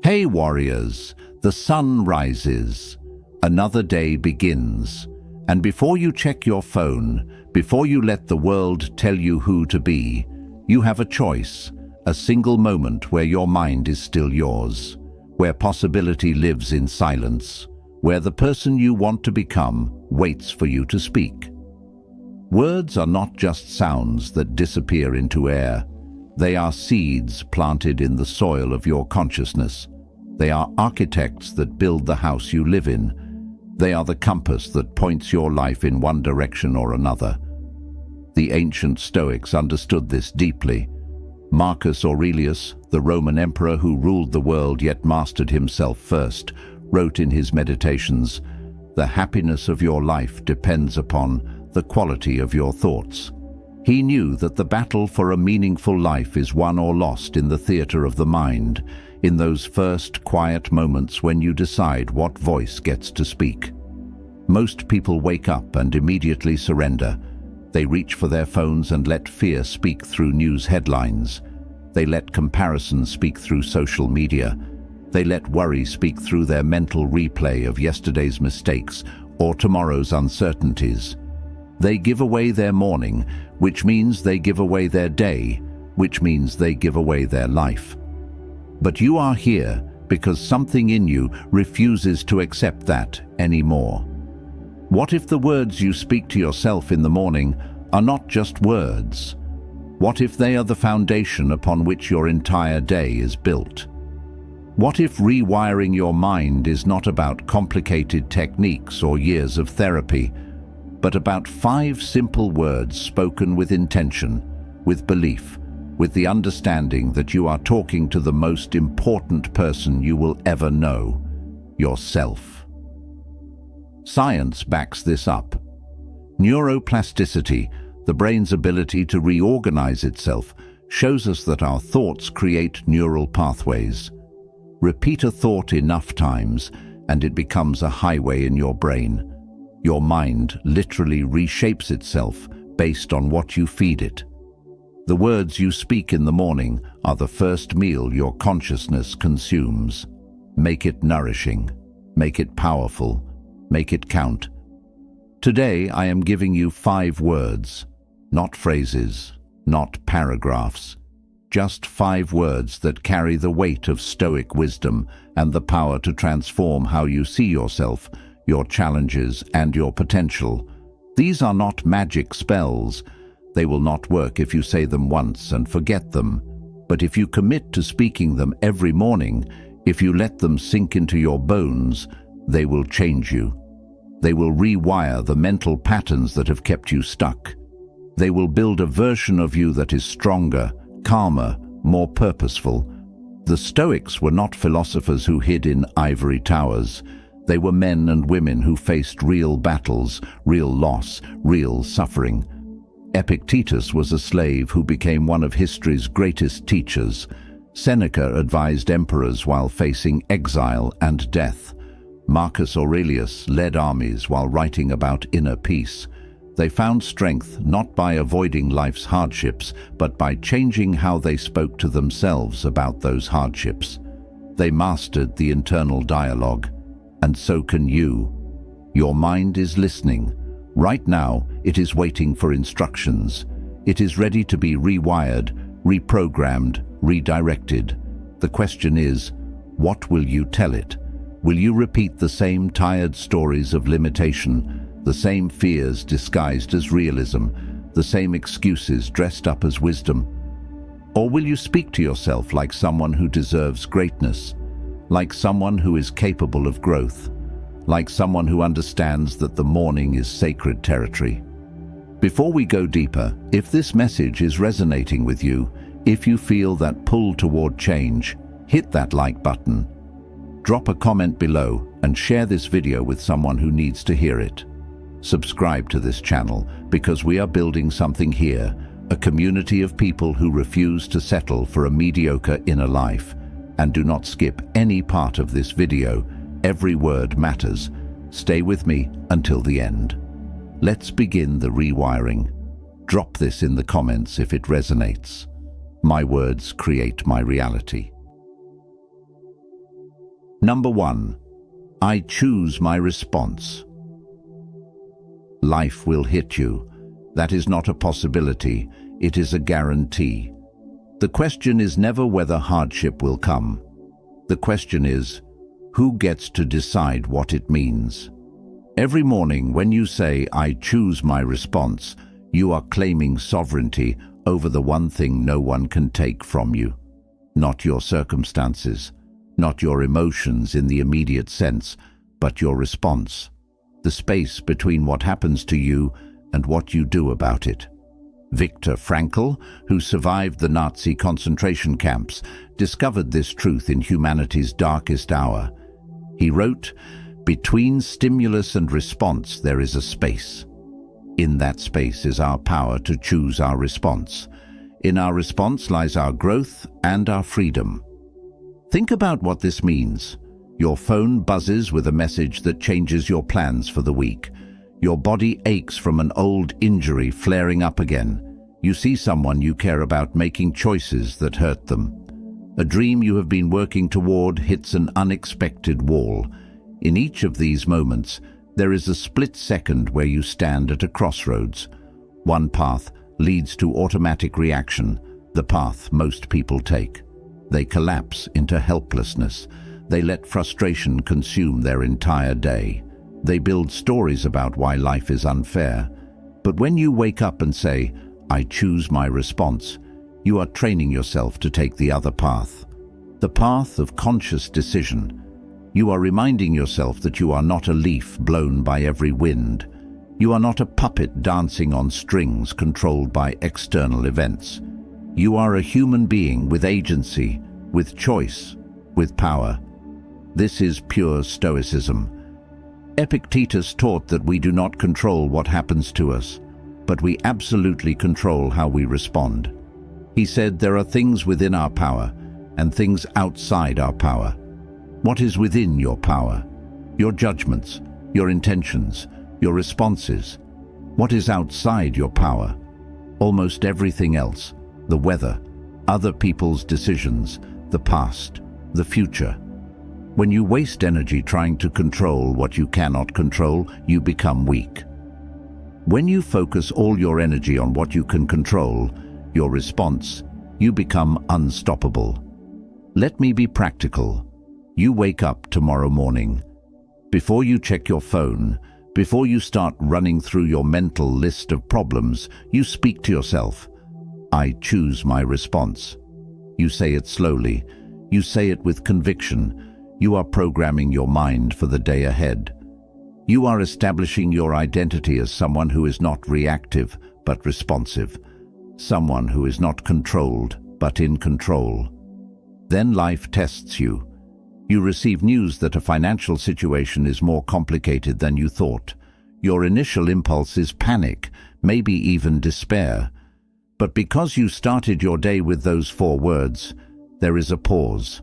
Hey warriors, the sun rises. Another day begins. And before you check your phone, before you let the world tell you who to be, you have a choice, a single moment where your mind is still yours, where possibility lives in silence, where the person you want to become waits for you to speak. Words are not just sounds that disappear into air. They are seeds planted in the soil of your consciousness. They are architects that build the house you live in. They are the compass that points your life in one direction or another. The ancient Stoics understood this deeply. Marcus Aurelius, the Roman emperor who ruled the world yet mastered himself first, wrote in his Meditations, "The happiness of your life depends upon the quality of your thoughts." He knew that the battle for a meaningful life is won or lost in the theater of the mind, in those first quiet moments when you decide what voice gets to speak. Most people wake up and immediately surrender. They reach for their phones and let fear speak through news headlines. They let comparison speak through social media. They let worry speak through their mental replay of yesterday's mistakes or tomorrow's uncertainties. They give away their morning, which means they give away their day, which means they give away their life. But you are here because something in you refuses to accept that anymore. What if the words you speak to yourself in the morning are not just words? What if they are the foundation upon which your entire day is built? What if rewiring your mind is not about complicated techniques or years of therapy, but about 5 simple words spoken with intention, with belief, with the understanding that you are talking to the most important person you will ever know, yourself? Science backs this up. Neuroplasticity, the brain's ability to reorganize itself, shows us that our thoughts create neural pathways. Repeat a thought enough times, and it becomes a highway in your brain. Your mind literally reshapes itself based on what you feed it. The words you speak in the morning are the first meal your consciousness consumes. Make it nourishing. Make it powerful. Make it count. Today I am giving you 5 words, not phrases, not paragraphs. Just 5 words that carry the weight of Stoic wisdom and the power to transform how you see yourself, your challenges, and your potential. These are not magic spells. They will not work if you say them once and forget them. But if you commit to speaking them every morning, if you let them sink into your bones, they will change you. They will rewire the mental patterns that have kept you stuck. They will build a version of you that is stronger, calmer, more purposeful. The Stoics were not philosophers who hid in ivory towers. They were men and women who faced real battles, real loss, real suffering. Epictetus was a slave who became one of history's greatest teachers. Seneca advised emperors while facing exile and death. Marcus Aurelius led armies while writing about inner peace. They found strength not by avoiding life's hardships, but by changing how they spoke to themselves about those hardships. They mastered the internal dialogue, and so can you. Your mind is listening. Right now, it is waiting for instructions. It is ready to be rewired, reprogrammed, redirected. The question is, what will you tell it? Will you repeat the same tired stories of limitation, the same fears disguised as realism, the same excuses dressed up as wisdom? Or will you speak to yourself like someone who deserves greatness, like someone who is capable of growth, like someone who understands that the morning is sacred territory? Before we go deeper, if this message is resonating with you, if you feel that pull toward change, hit that like button. Drop a comment below and share this video with someone who needs to hear it. Subscribe to this channel because we are building something here, a community of people who refuse to settle for a mediocre inner life. And do not skip any part of this video. Every word matters. Stay with me until the end. Let's begin the rewiring. Drop this in the comments if it resonates. My words create my reality. Number 1. I choose my response. Life will hit you. That is not a possibility, it is a guarantee. The question is never whether hardship will come. The question is, who gets to decide what it means? Every morning when you say, I choose my response, you are claiming sovereignty over the one thing no one can take from you. Not your circumstances, not your emotions in the immediate sense, but your response. The space between what happens to you and what you do about it. Viktor Frankl, who survived the Nazi concentration camps, discovered this truth in humanity's darkest hour. He wrote, "Between stimulus and response there is a space. In that space is our power to choose our response. In our response lies our growth and our freedom." Think about what this means. Your phone buzzes with a message that changes your plans for the week. Your body aches from an old injury flaring up again. You see someone you care about making choices that hurt them. A dream you have been working toward hits an unexpected wall. In each of these moments, there is a split second where you stand at a crossroads. One path leads to automatic reaction, the path most people take. They collapse into helplessness. They let frustration consume their entire day. They build stories about why life is unfair. But when you wake up and say, I choose my response, you are training yourself to take the other path. The path of conscious decision. You are reminding yourself that you are not a leaf blown by every wind. You are not a puppet dancing on strings controlled by external events. You are a human being with agency, with choice, with power. This is pure Stoicism. Epictetus taught that we do not control what happens to us, but we absolutely control how we respond. He said there are things within our power and things outside our power. What is within your power? Your judgments, your intentions, your responses. What is outside your power? Almost everything else. The weather, other people's decisions, the past, the future. When you waste energy trying to control what you cannot control, you become weak. When you focus all your energy on what you can control, your response, you become unstoppable. Let me be practical. You wake up tomorrow morning. Before you check your phone, before you start running through your mental list of problems, you speak to yourself, I choose my response. You say it slowly. You say it with conviction. You are programming your mind for the day ahead. You are establishing your identity as someone who is not reactive but responsive. Someone who is not controlled but in control. Then life tests you. You receive news that a financial situation is more complicated than you thought. Your initial impulse is panic, maybe even despair. But because you started your day with those 4 words, there is a pause.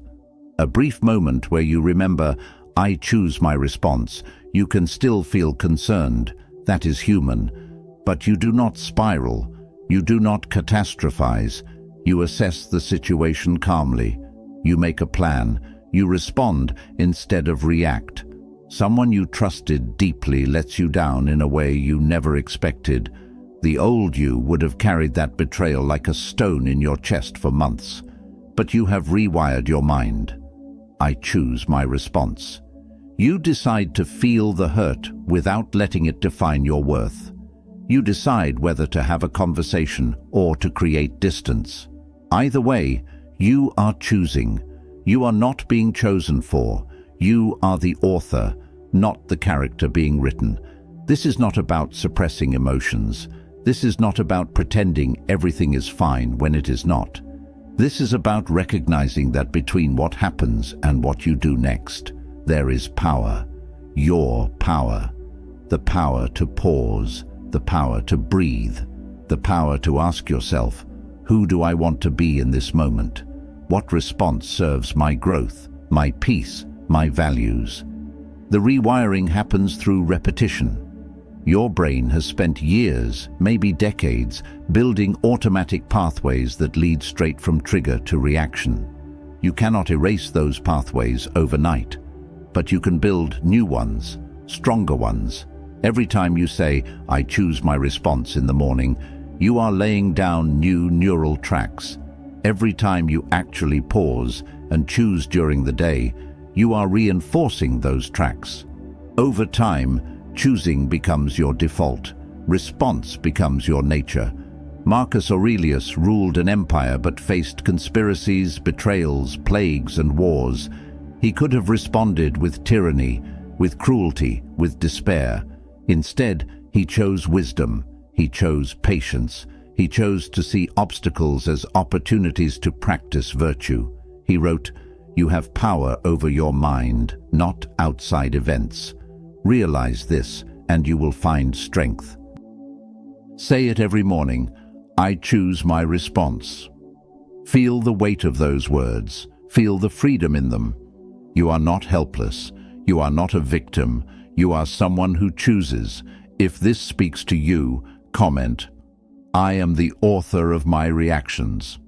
A brief moment where you remember, I choose my response. You can still feel concerned. That is human. But you do not spiral. You do not catastrophize. You assess the situation calmly. You make a plan. You respond instead of react. Someone you trusted deeply lets you down in a way you never expected. The old you would have carried that betrayal like a stone in your chest for months. But you have rewired your mind. I choose my response. You decide to feel the hurt without letting it define your worth. You decide whether to have a conversation or to create distance. Either way, you are choosing. You are not being chosen for. You are the author, not the character being written. This is not about suppressing emotions. This is not about pretending everything is fine when it is not. This is about recognizing that between what happens and what you do next, there is power. Your power. The power to pause, the power to breathe, the power to ask yourself, who do I want to be in this moment? What response serves my growth, my peace, my values? The rewiring happens through repetition. Your brain has spent years, maybe decades, building automatic pathways that lead straight from trigger to reaction. You cannot erase those pathways overnight. but you can build new ones, stronger ones. Every time you say, "I choose my response" in the morning, you are laying down new neural tracks. Every time you actually pause and choose during the day, you are reinforcing those tracks. Over time, choosing becomes your default. Response becomes your nature. Marcus Aurelius ruled an empire but faced conspiracies, betrayals, plagues, and wars. He could have responded with tyranny, with cruelty, with despair. Instead, he chose wisdom. He chose patience. He chose to see obstacles as opportunities to practice virtue. He wrote, "You have power over your mind, not outside events. Realize this, and you will find strength." Say it every morning, "I choose my response." Feel the weight of those words. Feel the freedom in them. You are not helpless. You are not a victim. You are someone who chooses. If this speaks to you, comment, "I am the author of my reactions."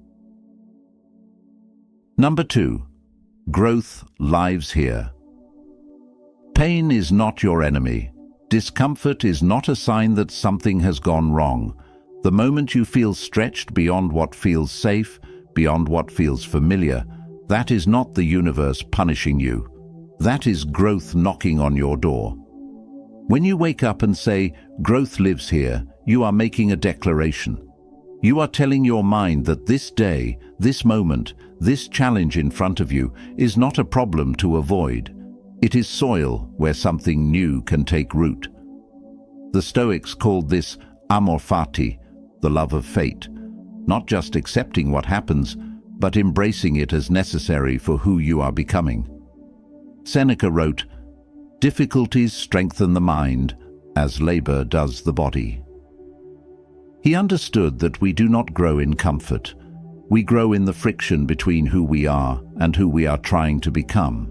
Number 2. Growth lives here. Pain is not your enemy. Discomfort is not a sign that something has gone wrong. The moment you feel stretched beyond what feels safe, beyond what feels familiar, that is not the universe punishing you. That is growth knocking on your door. When you wake up and say, "Growth lives here," you are making a declaration. You are telling your mind that this day, this moment, this challenge in front of you is not a problem to avoid. It is soil where something new can take root. The Stoics called this amor fati, the love of fate, not just accepting what happens, but embracing it as necessary for who you are becoming. Seneca wrote, "Difficulties strengthen the mind, as labor does the body." He understood that we do not grow in comfort. We grow in the friction between who we are and who we are trying to become.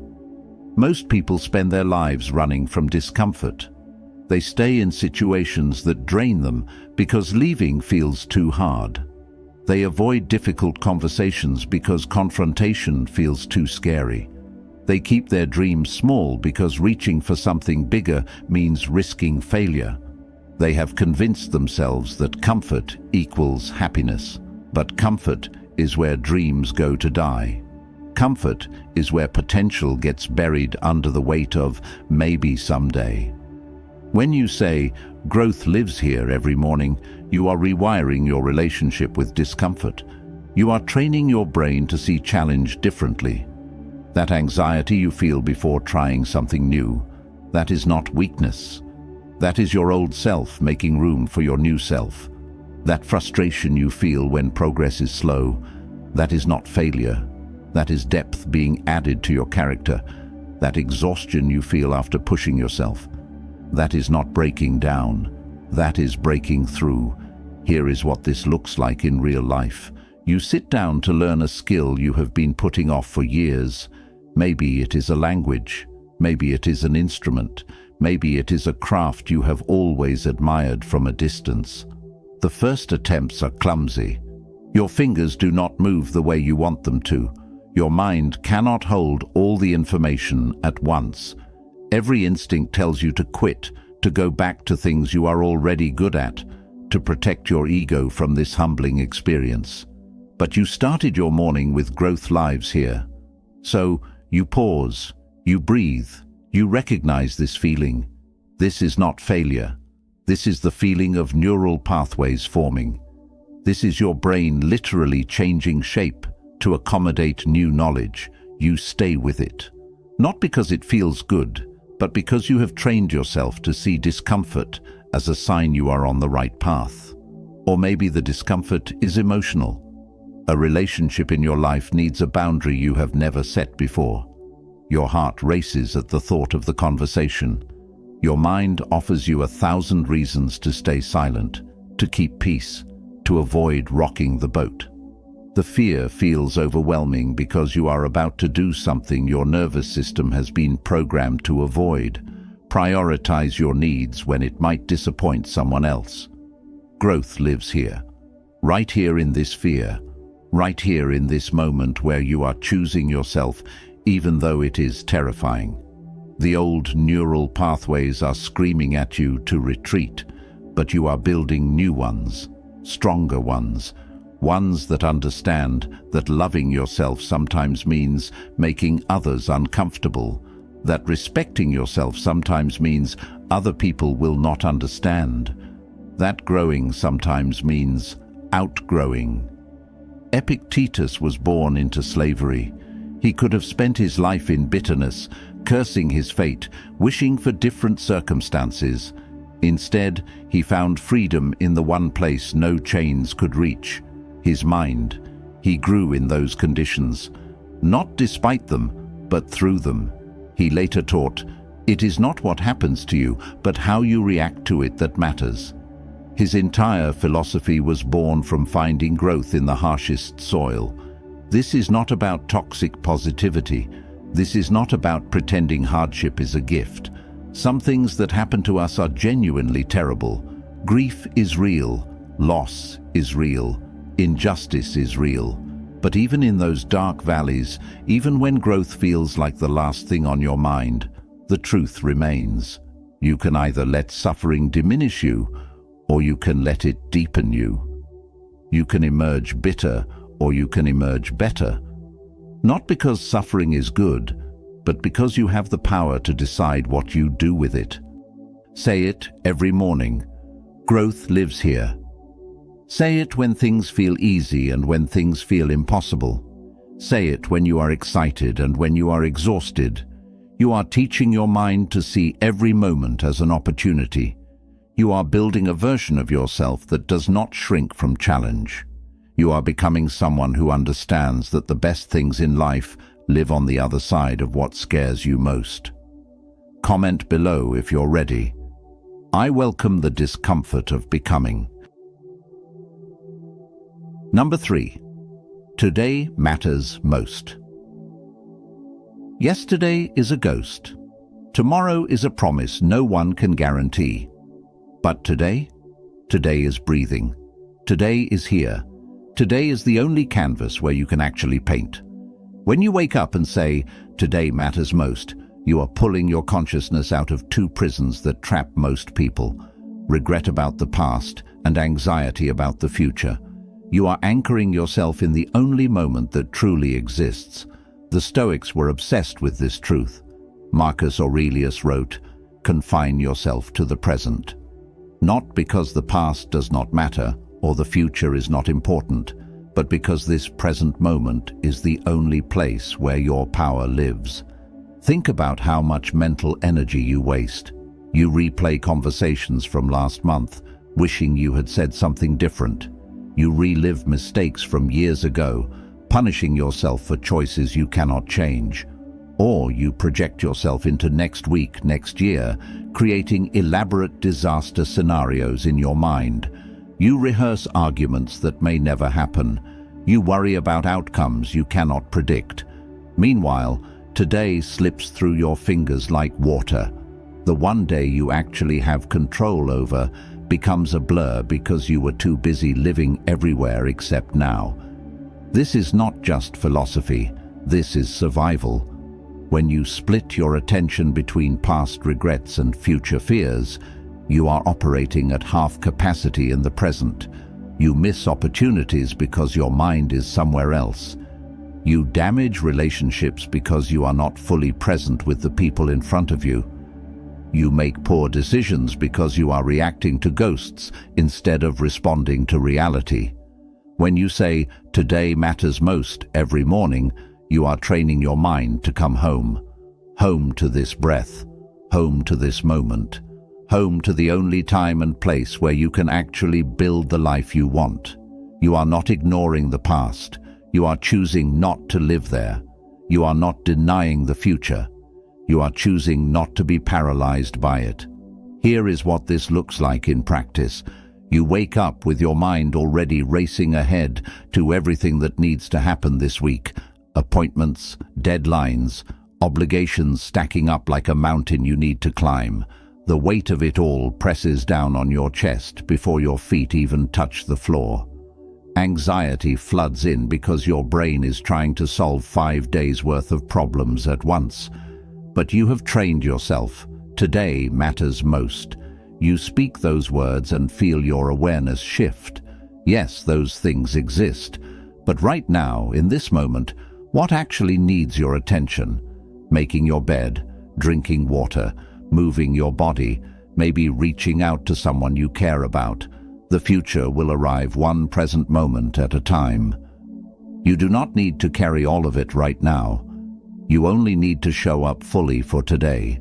Most people spend their lives running from discomfort. They stay in situations that drain them because leaving feels too hard. They avoid difficult conversations because confrontation feels too scary. They keep their dreams small because reaching for something bigger means risking failure. They have convinced themselves that comfort equals happiness. But comfort is where dreams go to die. Comfort is where potential gets buried under the weight of maybe someday. When you say, "Growth lives here" every morning, you are rewiring your relationship with discomfort. You are training your brain to see challenge differently. That anxiety you feel before trying something new, that is not weakness. That is your old self making room for your new self. That frustration you feel when progress is slow, that is not failure. That is depth being added to your character. That exhaustion you feel after pushing yourself, that is not breaking down. That is breaking through. Here is what this looks like in real life. You sit down to learn a skill you have been putting off for years. Maybe it is a language. Maybe it is an instrument. Maybe it is a craft you have always admired from a distance. The first attempts are clumsy. Your fingers do not move the way you want them to. Your mind cannot hold all the information at once. Every instinct tells you to quit, to go back to things you are already good at, to protect your ego from this humbling experience. But you started your morning with "Growth lives here." So you pause, you breathe, you recognize this feeling. This is not failure. This is the feeling of neural pathways forming. This is your brain literally changing shape to accommodate new knowledge. You stay with it. Not because it feels good, but because you have trained yourself to see discomfort as a sign you are on the right path. Or maybe the discomfort is emotional. A relationship in your life needs a boundary you have never set before. Your heart races at the thought of the conversation. Your mind offers you 1,000 reasons to stay silent, to keep peace, to avoid rocking the boat. The fear feels overwhelming because you are about to do something your nervous system has been programmed to avoid. Prioritize your needs when it might disappoint someone else. Growth lives here. Right here in this fear. Right here in this moment where you are choosing yourself, even though it is terrifying. The old neural pathways are screaming at you to retreat, but you are building new ones, stronger ones, ones that understand that loving yourself sometimes means making others uncomfortable, that respecting yourself sometimes means other people will not understand, that growing sometimes means outgrowing. Epictetus was born into slavery. He could have spent his life in bitterness, cursing his fate, wishing for different circumstances. Instead, he found freedom in the one place no chains could reach, his mind. He grew in those conditions, not despite them, but through them. He later taught, "It is not what happens to you, but how you react to it that matters." His entire philosophy was born from finding growth in the harshest soil. This is not about toxic positivity. This is not about pretending hardship is a gift. Some things that happen to us are genuinely terrible. Grief is real, loss is real, injustice is real. But even in those dark valleys, even when growth feels like the last thing on your mind, the truth remains. You can either let suffering diminish you, or you can let it deepen you. You can emerge bitter, or you can emerge better. Not because suffering is good, but because you have the power to decide what you do with it. Say it every morning. Growth lives here. Say it when things feel easy and when things feel impossible. Say it when you are excited and when you are exhausted. You are teaching your mind to see every moment as an opportunity. You are building a version of yourself that does not shrink from challenge. You are becoming someone who understands that the best things in life live on the other side of what scares you most. Comment below if you're ready. I welcome the discomfort of becoming. Number 3. Today matters most. Yesterday is a ghost. Tomorrow is a promise no one can guarantee. But today? Today is breathing. Today is here. Today is the only canvas where you can actually paint. When you wake up and say, "Today matters most," you are pulling your consciousness out of two prisons that trap most people: regret about the past and anxiety about the future. You are anchoring yourself in the only moment that truly exists. The Stoics were obsessed with this truth. Marcus Aurelius wrote, "Confine yourself to the present." Not because the past does not matter or the future is not important, but because this present moment is the only place where your power lives. Think about how much mental energy you waste. You replay conversations from last month, wishing you had said something different. You relive mistakes from years ago, punishing yourself for choices you cannot change. Or you project yourself into next week, next year, creating elaborate disaster scenarios in your mind. You rehearse arguments that may never happen. You worry about outcomes you cannot predict. Meanwhile, today slips through your fingers like water. The one day you actually have control over becomes a blur because you were too busy living everywhere except now. This is not just philosophy, this is survival. When you split your attention between past regrets and future fears, you are operating at half capacity in the present. You miss opportunities because your mind is somewhere else. You damage relationships because you are not fully present with the people in front of you. You make poor decisions because you are reacting to ghosts instead of responding to reality. When you say, "Today matters most," every morning, you are training your mind to come home. Home to this breath. Home to this moment. Home to the only time and place where you can actually build the life you want. You are not ignoring the past. You are choosing not to live there. You are not denying the future. You are choosing not to be paralyzed by it. Here is what this looks like in practice. You wake up with your mind already racing ahead to everything that needs to happen this week. Appointments, deadlines, obligations stacking up like a mountain you need to climb. The weight of it all presses down on your chest before your feet even touch the floor. Anxiety floods in because your brain is trying to solve 5 days' worth of problems at once. But you have trained yourself. Today matters most. You speak those words and feel your awareness shift. Yes, those things exist. But right now, in this moment, what actually needs your attention? Making your bed, drinking water, moving your body, maybe reaching out to someone you care about. The future will arrive one present moment at a time. You do not need to carry all of it right now. You only need to show up fully for today.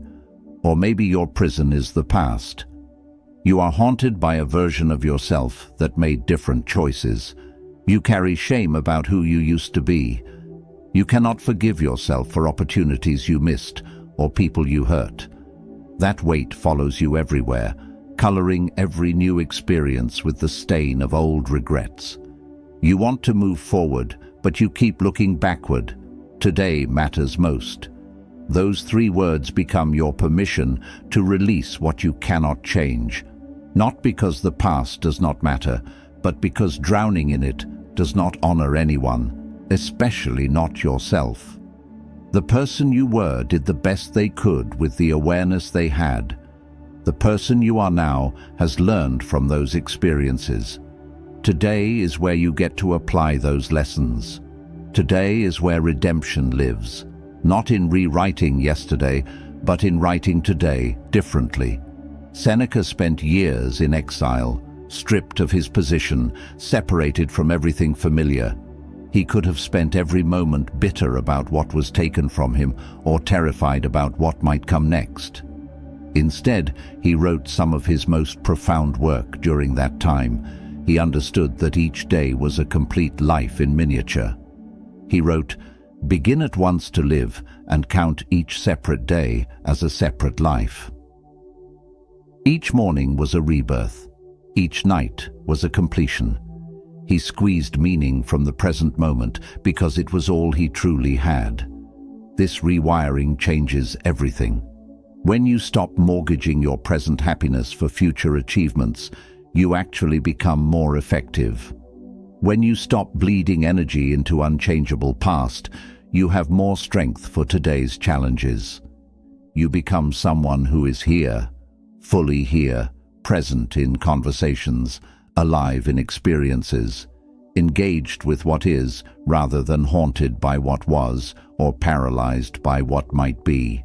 Or maybe your prison is the past. You are haunted by a version of yourself that made different choices. You carry shame about who you used to be. You cannot forgive yourself for opportunities you missed or people you hurt. That weight follows you everywhere, coloring every new experience with the stain of old regrets. You want to move forward, but you keep looking backward. Today matters most. Those 3 words become your permission to release what you cannot change. Not because the past does not matter, but because drowning in it does not honor anyone, especially not yourself. The person you were did the best they could with the awareness they had. The person you are now has learned from those experiences. Today is where you get to apply those lessons. Today is where redemption lives, not in rewriting yesterday, but in writing today differently. Seneca spent years in exile, stripped of his position, separated from everything familiar. He could have spent every moment bitter about what was taken from him or terrified about what might come next. Instead, he wrote some of his most profound work during that time. He understood that each day was a complete life in miniature. He wrote, "Begin at once to live and count each separate day as a separate life." Each morning was a rebirth. Each night was a completion. He squeezed meaning from the present moment because it was all he truly had. This rewiring changes everything. When you stop mortgaging your present happiness for future achievements, you actually become more effective. When you stop bleeding energy into unchangeable past, you have more strength for today's challenges. You become someone who is here, fully here, present in conversations, alive in experiences, engaged with what is rather than haunted by what was or paralyzed by what might be.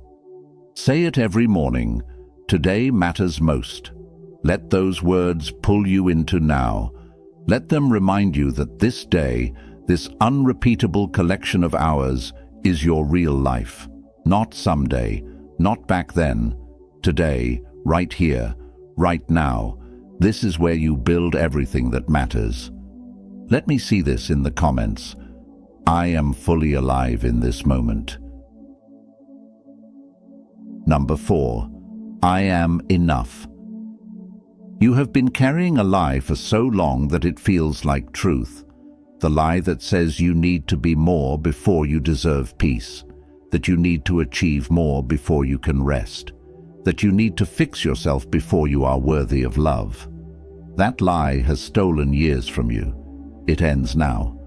Say it every morning. Today matters most. Let those words pull you into now. Let them remind you that this day, this unrepeatable collection of hours, is your real life. Not someday, not back then. Today, right here, right now. This is where you build everything that matters. Let me see this in the comments. I am fully alive in this moment. Number 4. I am enough. You have been carrying a lie for so long that it feels like truth. The lie that says you need to be more before you deserve peace, that you need to achieve more before you can rest, that you need to fix yourself before you are worthy of love. That lie has stolen years from you. It ends now.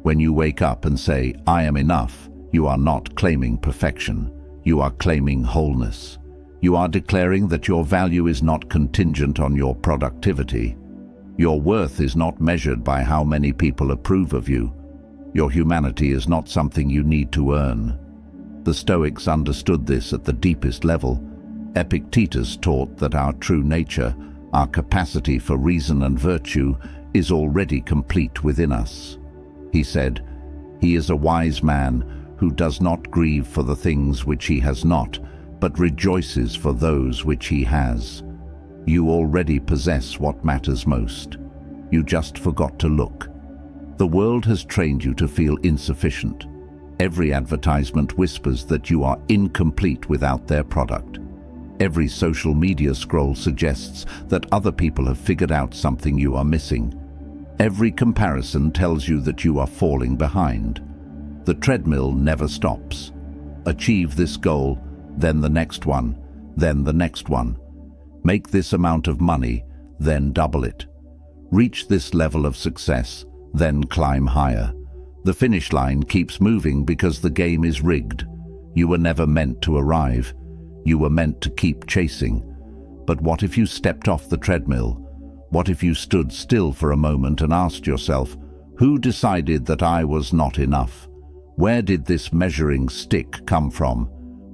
When you wake up and say, I am enough, you are not claiming perfection. You are claiming wholeness. You are declaring that your value is not contingent on your productivity. Your worth is not measured by how many people approve of you. Your humanity is not something you need to earn. The Stoics understood this at the deepest level. Epictetus taught that our true nature, our capacity for reason and virtue, is already complete within us. He said, "He is a wise man who does not grieve for the things which he has not, but rejoices for those which he has." You already possess what matters most. You just forgot to look. The world has trained you to feel insufficient. Every advertisement whispers that you are incomplete without their product. Every social media scroll suggests that other people have figured out something you are missing. Every comparison tells you that you are falling behind. The treadmill never stops. Achieve this goal, then the next one, then the next one. Make this amount of money, then double it. Reach this level of success, then climb higher. The finish line keeps moving because the game is rigged. You were never meant to arrive. You were meant to keep chasing. But what if you stepped off the treadmill? What if you stood still for a moment and asked yourself, who decided that I was not enough? Where did this measuring stick come from?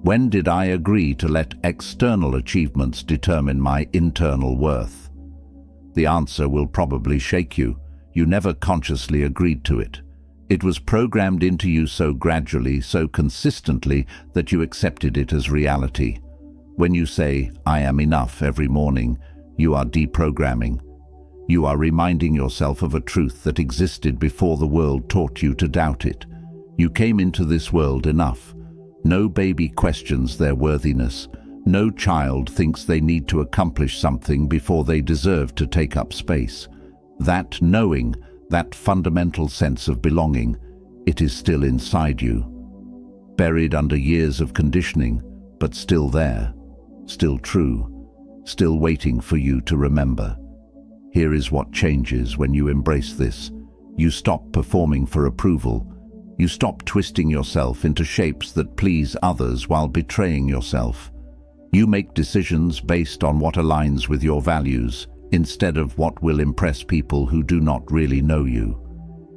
When did I agree to let external achievements determine my internal worth? The answer will probably shake you. You never consciously agreed to it. It was programmed into you so gradually, so consistently, that you accepted it as reality. When you say, "I am enough," every morning, you are deprogramming. You are reminding yourself of a truth that existed before the world taught you to doubt it. You came into this world enough. No baby questions their worthiness. No child thinks they need to accomplish something before they deserve to take up space. That knowing, that fundamental sense of belonging, it is still inside you. Buried under years of conditioning, but still there, still true, still waiting for you to remember. Here is what changes when you embrace this. You stop performing for approval. You stop twisting yourself into shapes that please others while betraying yourself. You make decisions based on what aligns with your values, instead of what will impress people who do not really know you.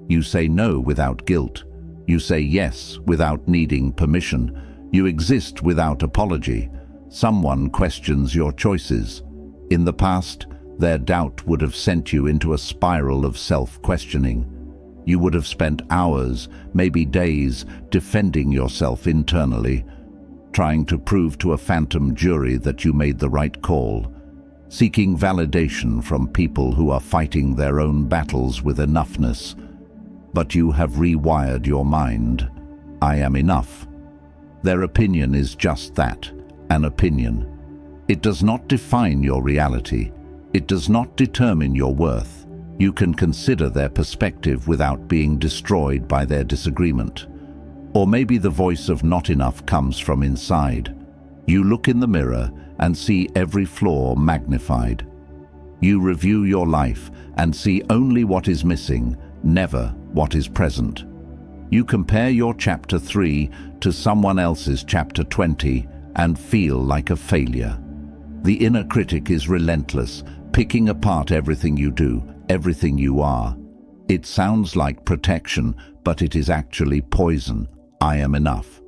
You say no without guilt. You say yes without needing permission. You exist without apology. Someone questions your choices. In the past, their doubt would have sent you into a spiral of self-questioning. You would have spent hours, maybe days, defending yourself internally, trying to prove to a phantom jury that you made the right call, seeking validation from people who are fighting their own battles with enoughness. But you have rewired your mind. I am enough. Their opinion is just that, an opinion. It does not define your reality. It does not determine your worth. You can consider their perspective without being destroyed by their disagreement. Or maybe the voice of not enough comes from inside. You look in the mirror and see every flaw magnified. You review your life and see only what is missing, never what is present. You compare your chapter 3 to someone else's chapter 20 and feel like a failure. The inner critic is relentless, picking apart everything you do, everything you are. It sounds like protection, but it is actually poison. I am enough.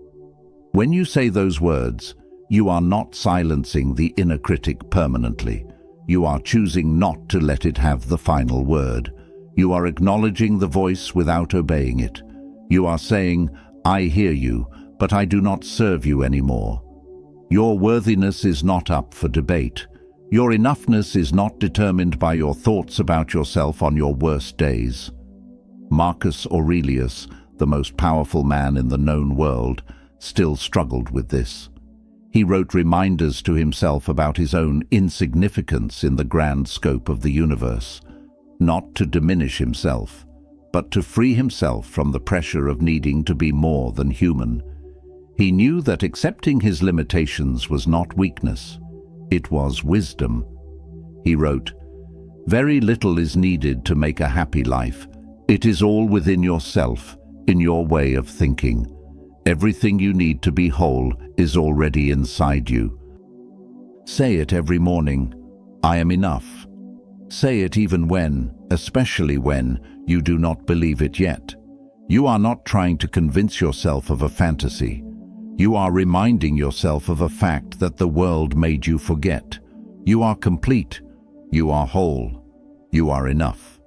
When you say those words, you are not silencing the inner critic permanently. You are choosing not to let it have the final word. You are acknowledging the voice without obeying it. You are saying, I hear you, but I do not serve you anymore. Your worthiness is not up for debate. Your enoughness is not determined by your thoughts about yourself on your worst days. Marcus Aurelius, the most powerful man in the known world, still struggled with this. He wrote reminders to himself about his own insignificance in the grand scope of the universe, not to diminish himself, but to free himself from the pressure of needing to be more than human. He knew that accepting his limitations was not weakness. It was wisdom. He wrote, "Very little is needed to make a happy life. It is all within yourself, in your way of thinking. Everything you need to be whole is already inside you." Say it every morning, I am enough. Say it even when, especially when, you do not believe it yet. You are not trying to convince yourself of a fantasy. You are reminding yourself of a fact that the world made you forget. You are complete. You are whole. You are enough.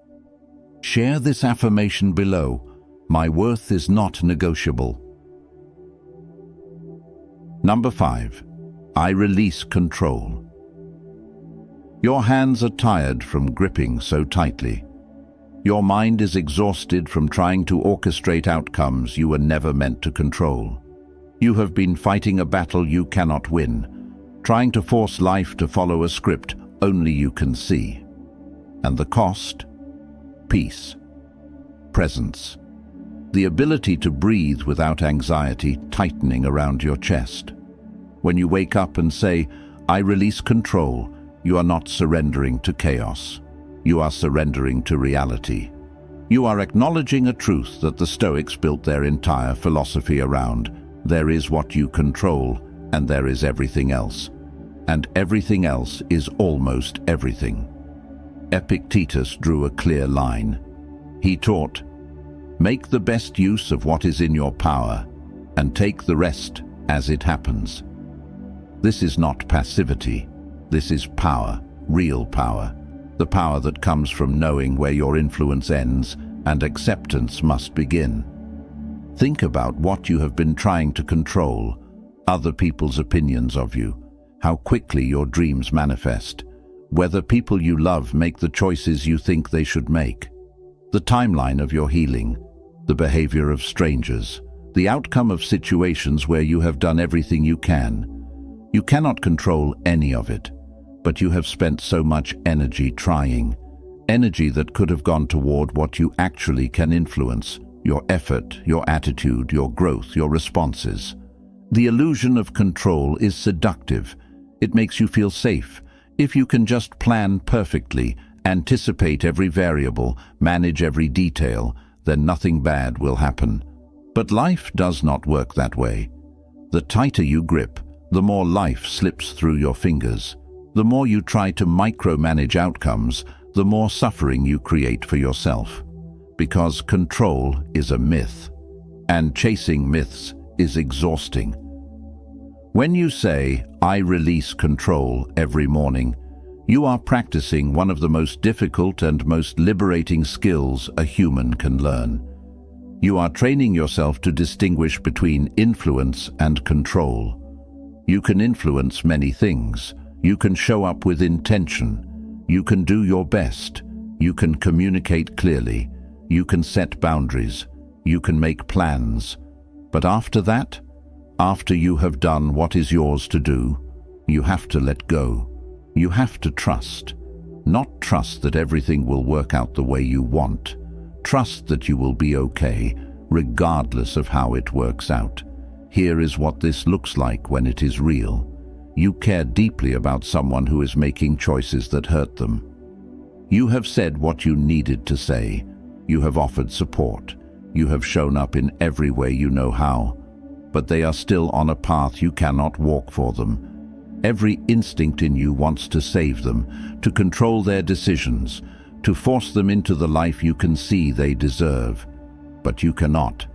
Share this affirmation below. My worth is not negotiable. Number 5. I release control. Your hands are tired from gripping so tightly. Your mind is exhausted from trying to orchestrate outcomes you were never meant to control. You have been fighting a battle you cannot win, trying to force life to follow a script only you can see. And the cost? Peace. Presence. The ability to breathe without anxiety tightening around your chest. When you wake up and say, I release control, you are not surrendering to chaos. You are surrendering to reality. You are acknowledging a truth that the Stoics built their entire philosophy around, There is what you control, and there is everything else. And everything else is almost everything. Epictetus drew a clear line. He taught, "Make the best use of what is in your power, and take the rest as it happens." This is not passivity. This is power, real power. The power that comes from knowing where your influence ends and acceptance must begin. Think about what you have been trying to control, other people's opinions of you, how quickly your dreams manifest, whether people you love make the choices you think they should make, the timeline of your healing, the behavior of strangers, the outcome of situations where you have done everything you can. You cannot control any of it, but you have spent so much energy trying, energy that could have gone toward what you actually can influence, your effort, your attitude, your growth, your responses. The illusion of control is seductive. It makes you feel safe. If you can just plan perfectly, anticipate every variable, manage every detail, then nothing bad will happen. But life does not work that way. The tighter you grip, the more life slips through your fingers. The more you try to micromanage outcomes, the more suffering you create for yourself. Because control is a myth, and chasing myths is exhausting. When you say, "I release control" every morning, you are practicing one of the most difficult and most liberating skills a human can learn. You are training yourself to distinguish between influence and control. You can influence many things. You can show up with intention. You can do your best. You can communicate clearly. You can set boundaries. You can make plans. But after that, after you have done what is yours to do, you have to let go. You have to trust. Not trust that everything will work out the way you want. Trust that you will be okay, regardless of how it works out. Here is what this looks like when it is real. You care deeply about someone who is making choices that hurt them. You have said what you needed to say. You have offered support. You have shown up in every way you know how. But they are still on a path you cannot walk for them. Every instinct in you wants to save them, to control their decisions, to force them into the life you can see they deserve. But you cannot.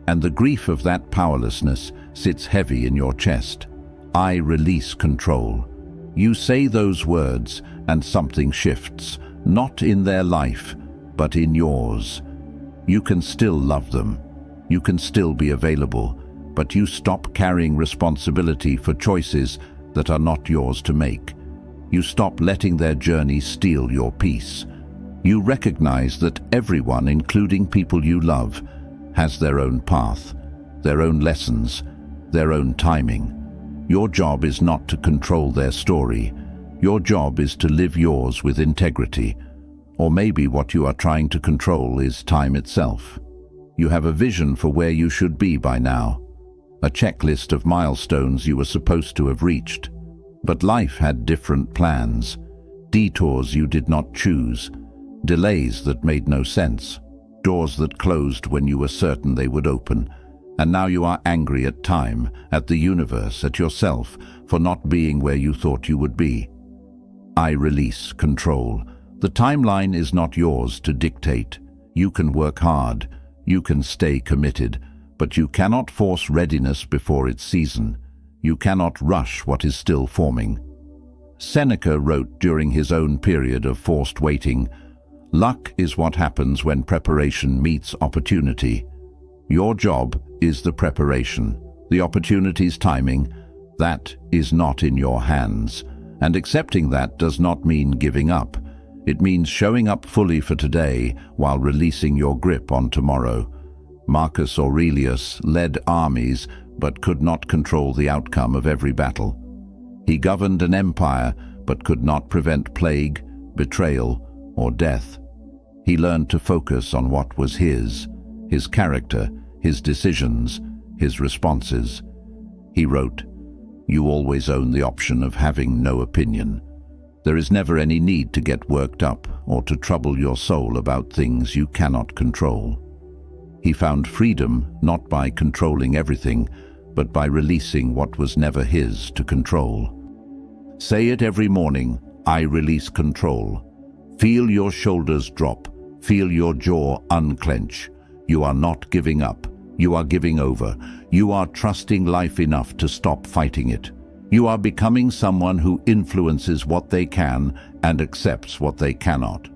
And the grief of that powerlessness sits heavy in your chest. I release control. You say those words and something shifts, not in their life, but in yours. You can still love them. You can still be available, but you stop carrying responsibility for choices that are not yours to make. You stop letting their journey steal your peace. You recognize that everyone, including people you love, has their own path, their own lessons, their own timing. Your job is not to control their story. Your job is to live yours with integrity. Or maybe what you are trying to control is time itself. You have a vision for where you should be by now, a checklist of milestones you were supposed to have reached. But life had different plans, detours you did not choose, delays that made no sense, doors that closed when you were certain they would open. And now you are angry at time, at the universe, at yourself, for not being where you thought you would be. I release control. The timeline is not yours to dictate. You can work hard, you can stay committed, but you cannot force readiness before its season. You cannot rush what is still forming. Seneca wrote during his own period of forced waiting, "Luck is what happens when preparation meets opportunity." Your job is the preparation. The opportunity's timing, that is not in your hands. And accepting that does not mean giving up. It means showing up fully for today while releasing your grip on tomorrow. Marcus Aurelius led armies but could not control the outcome of every battle. He governed an empire but could not prevent plague, betrayal, or death. He learned to focus on what was his character, his decisions, his responses. He wrote, "You always own the option of having no opinion. There is never any need to get worked up or to trouble your soul about things you cannot control." He found freedom not by controlling everything, but by releasing what was never his to control. Say it every morning, I release control. Feel your shoulders drop. Feel your jaw unclench. You are not giving up. You are giving over. You are trusting life enough to stop fighting it. You are becoming someone who influences what they can and accepts what they cannot.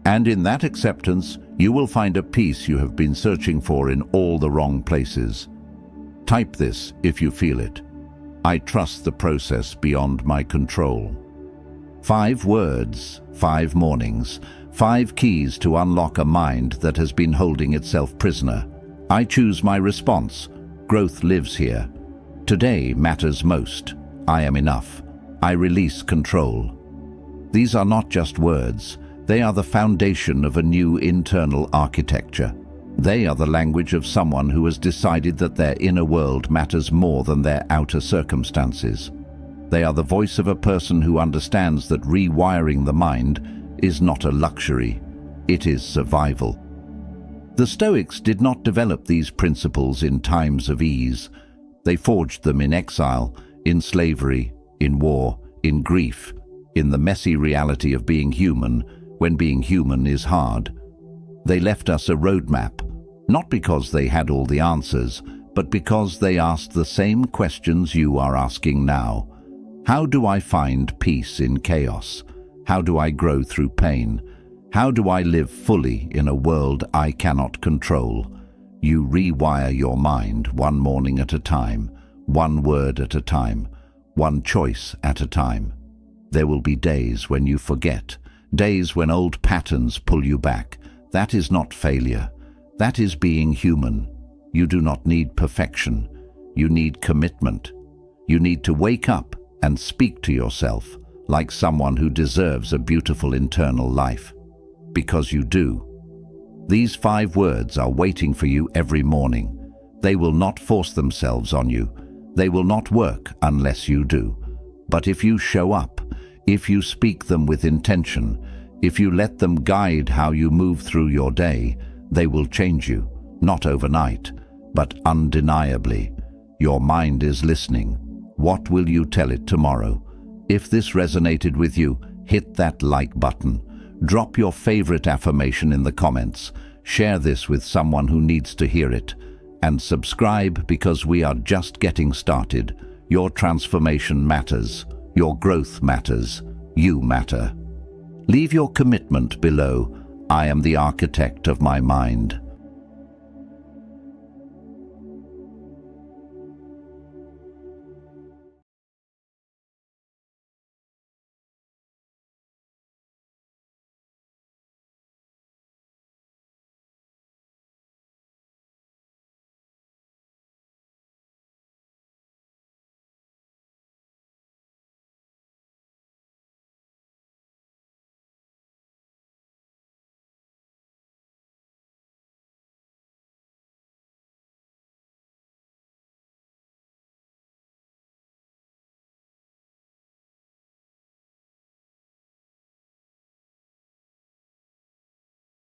And in that acceptance, you will find a peace you have been searching for in all the wrong places. Type this if you feel it. I trust the process beyond my control. 5 words, 5 mornings, 5 keys to unlock a mind that has been holding itself prisoner. I choose my response. Growth lives here. Today matters most. I am enough. I release control. These are not just words. They are the foundation of a new internal architecture. They are the language of someone who has decided that their inner world matters more than their outer circumstances. They are the voice of a person who understands that rewiring the mind is not a luxury. It is survival. The Stoics did not develop these principles in times of ease. They forged them in exile, in slavery, in war, in grief, in the messy reality of being human, when being human is hard. They left us a roadmap, not because they had all the answers, but because they asked the same questions you are asking now. How do I find peace in chaos? How do I grow through pain? How do I live fully in a world I cannot control? You rewire your mind one morning at a time, one word at a time, one choice at a time. There will be days when you forget, days when old patterns pull you back. That is not failure. That is being human. You do not need perfection. You need commitment. You need to wake up and speak to yourself like someone who deserves a beautiful internal life. Because you do. These 5 words are waiting for you every morning. They will not force themselves on you. They will not work unless you do. But if you show up, if you speak them with intention, if you let them guide how you move through your day, they will change you, not overnight, but undeniably. Your mind is listening. What will you tell it tomorrow? If this resonated with you, hit that like button. Drop your favorite affirmation in the comments. Share this with someone who needs to hear it. And subscribe, because we are just getting started. Your transformation matters. Your growth matters. You matter. Leave your commitment below. I am the architect of my mind.